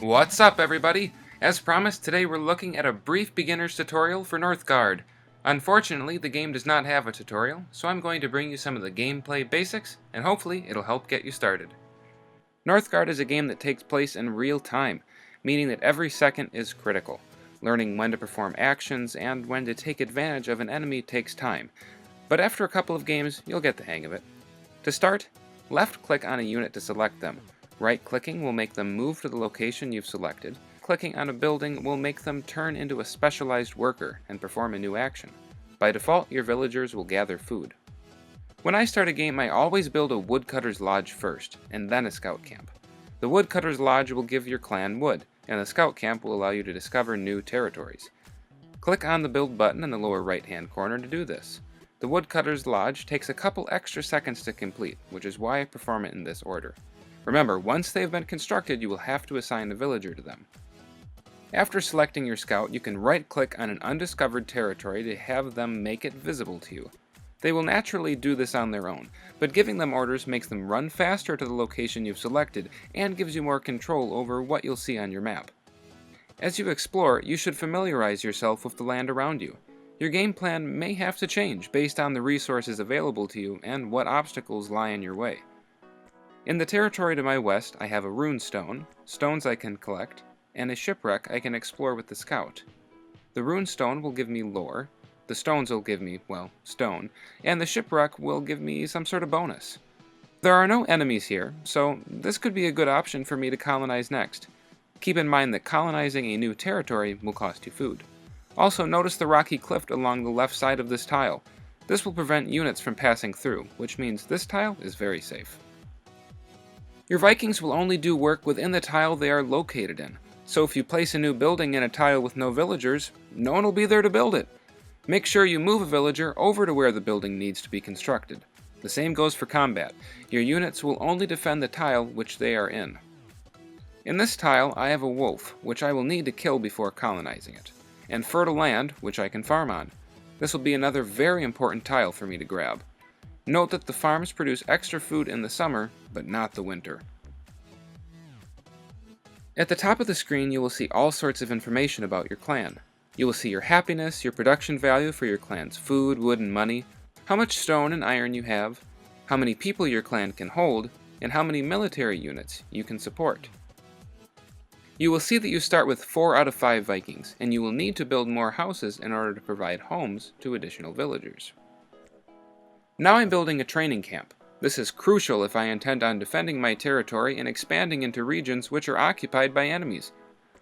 What's up, everybody? As promised, today we're looking at a brief beginner's tutorial for Northgard. Unfortunately, the game does not have a tutorial, so I'm going to bring you some of the gameplay basics, and hopefully it'll help get you started. Northgard is a game that takes place in real time, meaning that every second is critical. Learning when to perform actions and when to take advantage of an enemy takes time, but after a couple of games, you'll get the hang of it. To start, left-click on a unit to select them. Right-clicking will make them move to the location you've selected. Clicking on a building will make them turn into a specialized worker and perform a new action. By default, your villagers will gather food. When I start a game, I always build a woodcutter's lodge first, and then a scout camp. The woodcutter's lodge will give your clan wood, and the scout camp will allow you to discover new territories. Click on the build button in the lower right-hand corner to do this. The woodcutter's lodge takes a couple extra seconds to complete, which is why I perform it in this order. Remember, once they've been constructed, you will have to assign a villager to them. After selecting your scout, you can right-click on an undiscovered territory to have them make it visible to you. They will naturally do this on their own, but giving them orders makes them run faster to the location you've selected and gives you more control over what you'll see on your map. As you explore, you should familiarize yourself with the land around you. Your game plan may have to change based on the resources available to you and what obstacles lie in your way. In the territory to my west, I have a rune stone, stones I can collect, and a shipwreck I can explore with the scout. The rune stone will give me lore, the stones will give me, well, stone, and the shipwreck will give me some sort of bonus. There are no enemies here, so this could be a good option for me to colonize next. Keep in mind that colonizing a new territory will cost you food. Also, notice the rocky cliff along the left side of this tile. This will prevent units from passing through, which means this tile is very safe. Your Vikings will only do work within the tile they are located in, so if you place a new building in a tile with no villagers, no one will be there to build it. Make sure you move a villager over to where the building needs to be constructed. The same goes for combat. Your units will only defend the tile which they are in. In this tile, I have a wolf, which I will need to kill before colonizing it, and fertile land, which I can farm on. This will be another very important tile for me to grab. Note that the farms produce extra food in the summer, but not the winter. At the top of the screen, you will see all sorts of information about your clan. You will see your happiness, your production value for your clan's food, wood, and money, how much stone and iron you have, how many people your clan can hold, and how many military units you can support. You will see that you start with 4 out of 5 Vikings, and you will need to build more houses in order to provide homes to additional villagers. Now I'm building a training camp. This is crucial if I intend on defending my territory and expanding into regions which are occupied by enemies.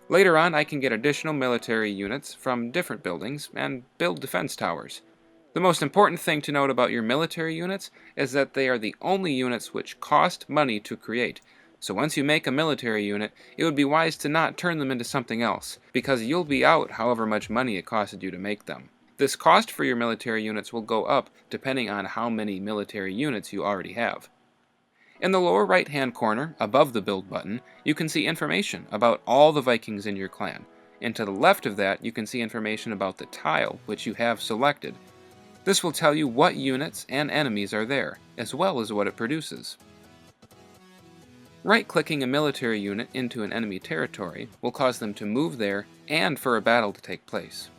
Later on, I can get additional military units from different buildings and build defense towers. The most important thing to note about your military units is that they are the only units which cost money to create. So once you make a military unit, it would be wise to not turn them into something else, because you'll be out however much money it costed you to make them. This cost for your military units will go up depending on how many military units you already have. In the lower right-hand corner, above the build button, you can see information about all the Vikings in your clan, and to the left of that you can see information about the tile which you have selected. This will tell you what units and enemies are there, as well as what it produces. Right-clicking a military unit into an enemy territory will cause them to move there and for a battle to take place.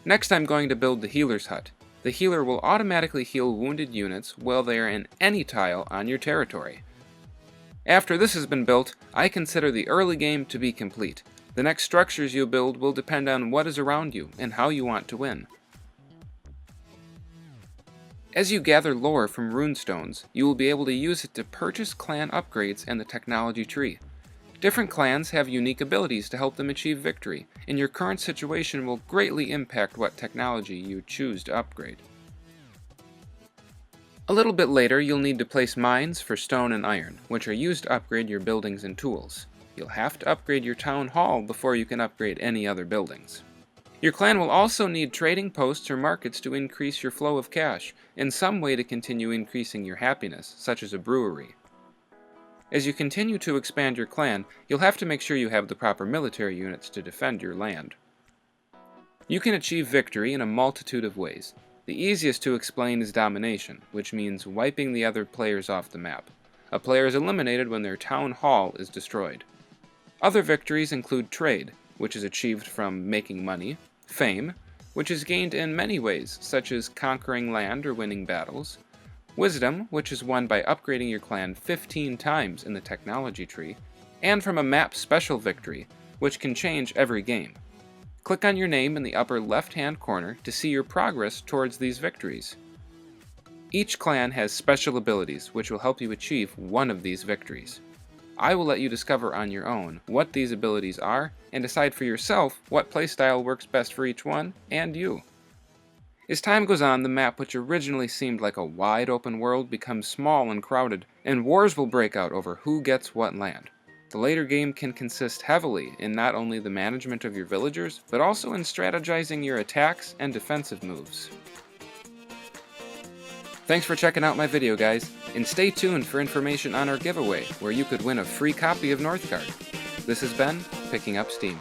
Next, I'm going to build the healer's hut. The healer will automatically heal wounded units while they are in any tile on your territory. After this has been built, I consider the early game to be complete. The next structures you build will depend on what is around you and how you want to win. As you gather lore from runestones, you will be able to use it to purchase clan upgrades in the technology tree. Different clans have unique abilities to help them achieve victory, and your current situation will greatly impact what technology you choose to upgrade. A little bit later, you'll need to place mines for stone and iron, which are used to upgrade your buildings and tools. You'll have to upgrade your town hall before you can upgrade any other buildings. Your clan will also need trading posts or markets to increase your flow of cash, and some way to continue increasing your happiness, such as a brewery. As you continue to expand your clan, you'll have to make sure you have the proper military units to defend your land. You can achieve victory in a multitude of ways. The easiest to explain is domination, which means wiping the other players off the map. A player is eliminated when their town hall is destroyed. Other victories include trade, which is achieved from making money, fame, which is gained in many ways, such as conquering land or winning battles, wisdom, which is won by upgrading your clan 15 times in the technology tree, and from a map special victory, which can change every game. Click on your name in the upper left-hand corner to see your progress towards these victories. Each clan has special abilities which will help you achieve one of these victories. I will let you discover on your own what these abilities are and decide for yourself what playstyle works best for each one and you. As time goes on, the map, which originally seemed like a wide open world, becomes small and crowded, and wars will break out over who gets what land. The later game can consist heavily in not only the management of your villagers, but also in strategizing your attacks and defensive moves. Thanks for checking out my video, guys, and stay tuned for information on our giveaway, where you could win a free copy of Northgard. This has been Picking Up Steam.